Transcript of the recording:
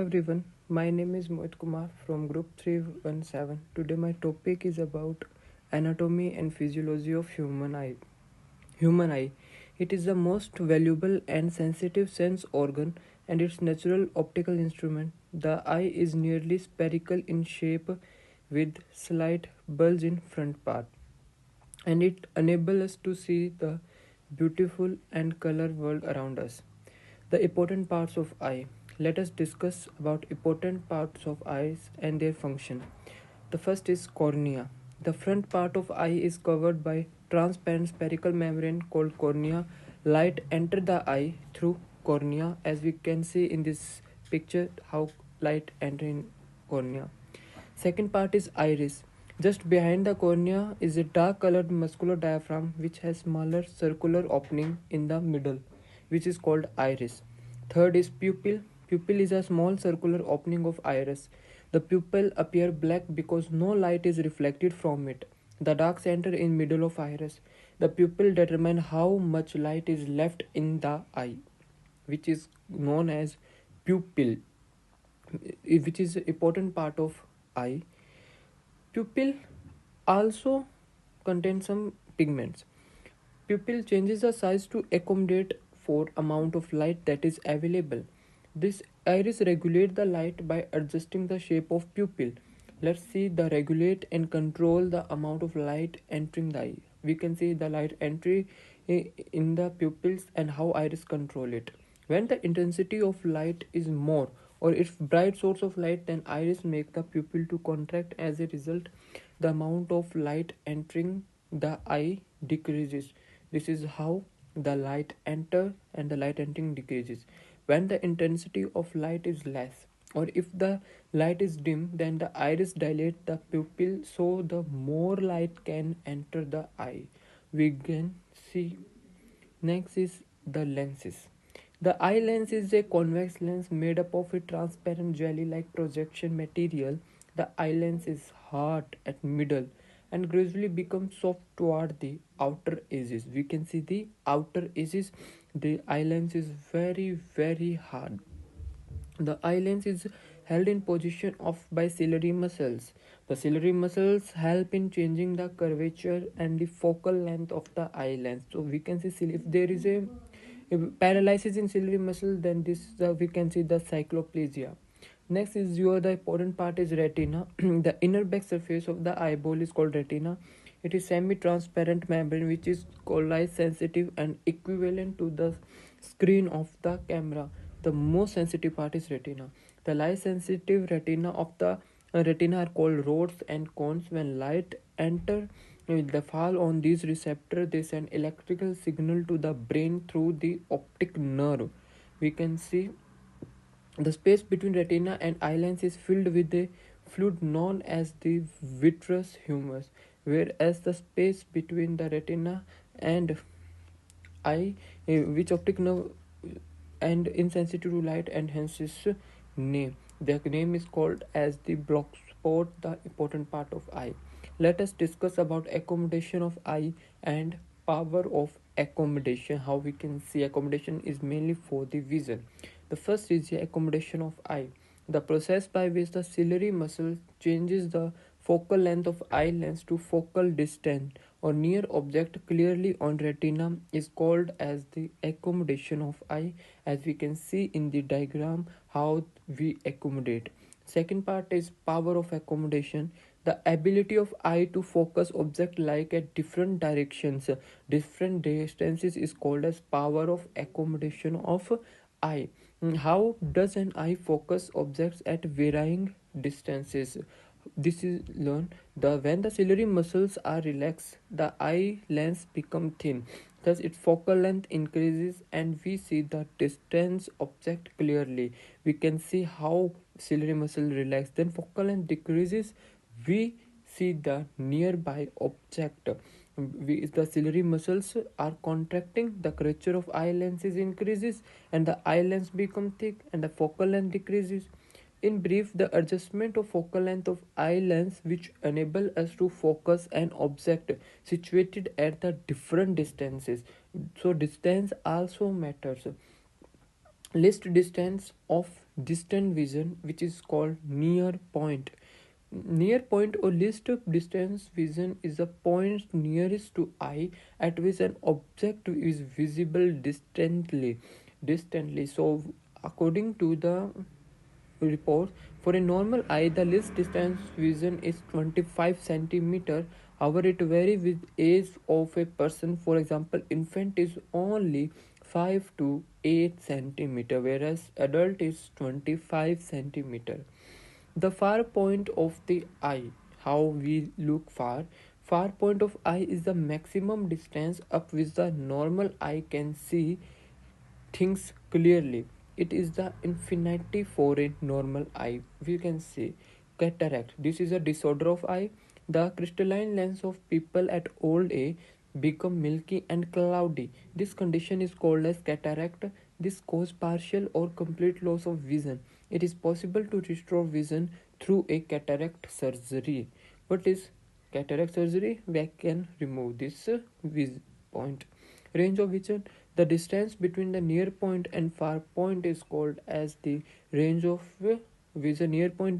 Everyone, my name is Mohit Kumar from Group 317. Today my topic is about anatomy and physiology of human eye. Human eye. It is the most valuable and sensitive sense organ and its natural optical instrument. The eye is nearly spherical in shape with slight bulge in front part, and it enables us to see the beautiful and color world around us. The important parts of eye. Let us discuss about important parts of eyes and their function. The first is cornea. The front part of eye is covered by transparent spherical membrane called cornea. Light enter the eye through cornea, as we can see in this picture how light enter in cornea. Second part is iris. Just behind the cornea is a dark colored muscular diaphragm which has smaller circular opening in the middle, which is called iris. Third is pupil. Pupil is a small circular opening of iris. The pupil appear black because no light is reflected from it. The dark center in middle of iris. The pupil determine how much light is left in the eye, which is known as pupil, which is important part of eye. Pupil also contains some pigments. Pupil changes the size to accommodate for amount of light that is available. This iris regulate the light by adjusting the shape of pupil. Let's see the regulate and control the amount of light entering the eye. We can see the light entry in the pupils and how iris control it. When the intensity of light is more or if bright source of light, then iris make the pupil to contract. As a result, the amount of light entering the eye decreases. This is how the light enter and the light entering decreases. When the intensity of light is less or if the light is dim, then the iris dilate the pupil so the more light can enter the eye. We can see. Next is the lenses. The eye lens is a convex lens made up of a transparent jelly-like projection material. The eye lens is hard at middle and gradually becomes soft toward the outer edges. We can see the outer edges. The eye lens is very hard. The eye lens is held in position of by ciliary muscles. The ciliary muscles help in changing the curvature and the focal length of the eye lens. So we can see if there is a paralysis in ciliary muscle, then this we can see the cycloplegia. Next is the important part is retina. The inner back surface of the eyeball is called retina. It is semi-transparent membrane which is called light sensitive and equivalent to the screen of the camera. The most sensitive part is retina. The light sensitive retina of the retina are called rods and cones. When light enter the fall on these receptors, they send electrical signal to the brain through the optic nerve. We can see the space between retina and eye lens is filled with a fluid known as the vitreous humor, whereas the space between the retina and eye, which optic nerve and insensitive to light and hence its name. The name is called as the block spot, the important part of eye. Let us discuss about accommodation of eye and power of accommodation. How we can see accommodation is mainly for the vision. The first is the accommodation of eye. The process by which the ciliary muscle changes the focal length of eye lens to focal distance or near object clearly on retina is called as the accommodation of eye, as we can see in the diagram how we accommodate. Second part is power of accommodation. The ability of eye to focus object like at different directions, different distances is called as power of accommodation of eye. How does an eye focus objects at varying distances? This is learned the when the ciliary muscles are relaxed, the eye lens become thin. Thus, its focal length increases, and we see the distance object clearly. We can see how ciliary muscle relax. Then focal length decreases. We see the nearby object. The ciliary muscles are contracting. The curvature of eye lenses increases, and the eye lens become thick, and the focal length decreases. In brief, the adjustment of focal length of eye lens which enable us to focus an object situated at the different distances. So distance also matters. least distance of distant vision, which is called near point. Near point or least distance vision is the point nearest to eye at which an object is visible distantly. So according to the report, for a normal eye the least distance vision is 25 centimeter. However, it varies with age of a person. For example, infant is only 5 to 8 centimeter, whereas adult is 25 centimeter. The far point of the eye, how we look far. Far point of eye is the maximum distance up which the normal eye can see things clearly. It is the infinity for a normal eye. We can say cataract. This is a disorder of eye. The crystalline lens of people at old age become milky and cloudy. This condition is called as cataract. This causes partial or complete loss of vision. It is possible to restore vision through a cataract surgery. What is cataract surgery? We can remove this point. Range of vision. The distance between the near point and far point is called as the range of vision. Near point